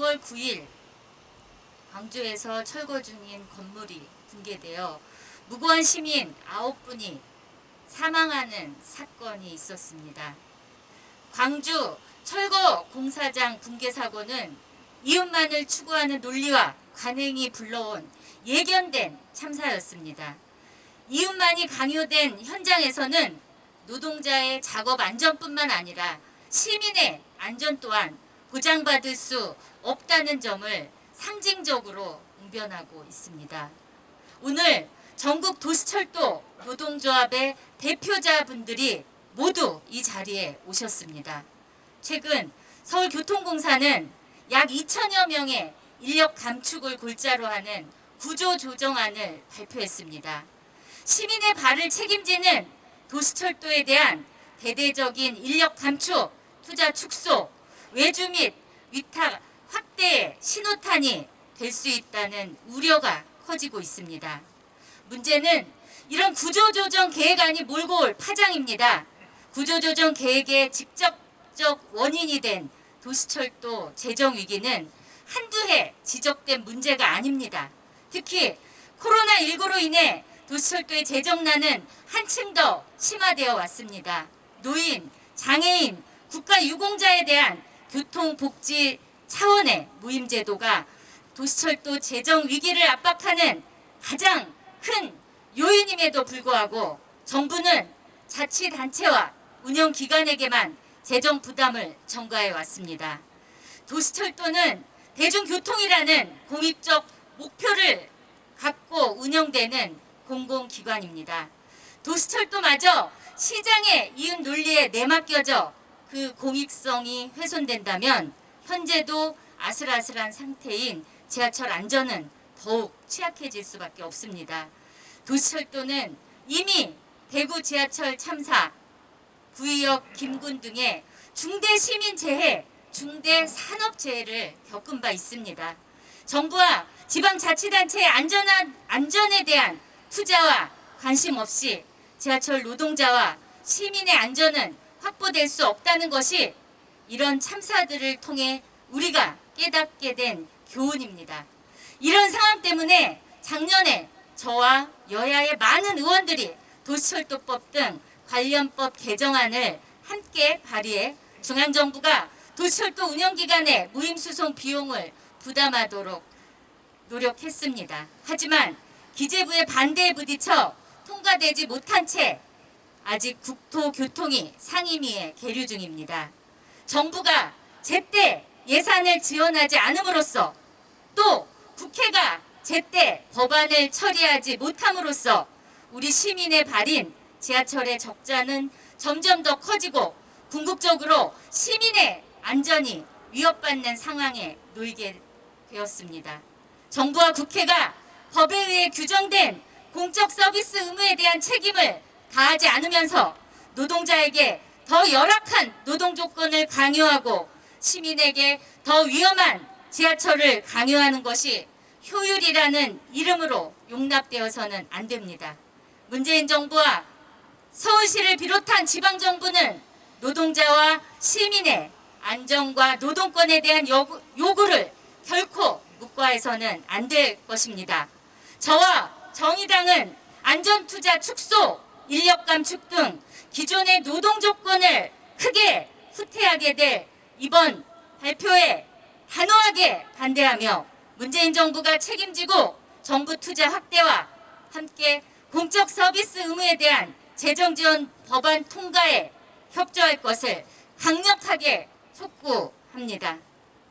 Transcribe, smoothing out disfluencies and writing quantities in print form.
6월 9일 광주에서 철거 중인 건물이 붕괴되어 무고한 시민 9분이 사망하는 사건이 있었습니다. 광주 철거 공사장 붕괴 사고는 이웃만을 추구하는 논리와 관행이 불러온 예견된 참사였습니다. 이웃만이 강요된 현장에서는 노동자의 작업 안전뿐만 아니라 시민의 안전 또한 보장받을 수 없다는 점을 상징적으로 웅변하고 있습니다. 오늘 전국 도시철도 노동조합의 대표자분들이 모두 이 자리에 오셨습니다. 최근 서울교통공사는 약 2천여 명의 인력 감축을 골자로 하는 구조조정안을 발표했습니다. 시민의 발을 책임지는 도시철도에 대한 대대적인 인력 감축, 투자 축소, 외주 및 위탁 확대의 신호탄이 될 수 있다는 우려가 커지고 있습니다. 문제는 이런 구조조정 계획안이 몰고 올 파장입니다. 구조조정 계획의 직접적 원인이 된 도시철도 재정위기는 한두 해 지적된 문제가 아닙니다. 특히 코로나19로 인해 도시철도의 재정난은 한층 더 심화되어 왔습니다. 노인, 장애인, 국가유공자에 대한 교통복지 차원의 무임제도가 도시철도 재정 위기를 압박하는 가장 큰 요인임에도 불구하고 정부는 자치단체와 운영기관에게만 재정 부담을 전가해 왔습니다. 도시철도는 대중교통이라는 공익적 목표를 갖고 운영되는 공공기관입니다. 도시철도마저 시장의 이윤 논리에 내맡겨져 그 공익성이 훼손된다면 현재도 아슬아슬한 상태인 지하철 안전은 더욱 취약해질 수밖에 없습니다. 도시철도는 이미 대구 지하철 참사, 구의역 김군 등의 중대 시민재해, 중대 산업재해를 겪은 바 있습니다. 정부와 지방자치단체의 안전에 대한 투자와 관심 없이 지하철 노동자와 시민의 안전은 확보될 수 없다는 것이 이런 참사들을 통해 우리가 깨닫게 된 교훈입니다. 이런 상황 때문에 작년에 저와 여야의 많은 의원들이 도시철도법 등 관련법 개정안을 함께 발의해 중앙정부가 도시철도 운영기관의 무임수송 비용을 부담하도록 노력했습니다. 하지만 기재부의 반대에 부딪혀 통과되지 못한 채 아직 국토교통위 상임위에 계류 중입니다. 정부가 제때 예산을 지원하지 않음으로써 또 국회가 제때 법안을 처리하지 못함으로써 우리 시민의 발인 지하철의 적자는 점점 더 커지고 궁극적으로 시민의 안전이 위협받는 상황에 놓이게 되었습니다. 정부와 국회가 법에 의해 규정된 공적 서비스 의무에 대한 책임을 다하지 않으면서 노동자에게 더 열악한 노동 조건을 강요하고 시민에게 더 위험한 지하철을 강요하는 것이 효율이라는 이름으로 용납되어서는 안 됩니다. 문재인 정부와 서울시를 비롯한 지방정부는 노동자와 시민의 안전과 노동권에 대한 요구를 결코 묵과해서는 안 될 것입니다. 저와 정의당은 안전투자 축소, 인력 감축 등 기존의 노동 조건을 크게 후퇴하게 될 이번 발표에 단호하게 반대하며 문재인 정부가 책임지고 정부 투자 확대와 함께 공적 서비스 의무에 대한 재정 지원 법안 통과에 협조할 것을 강력하게 촉구합니다.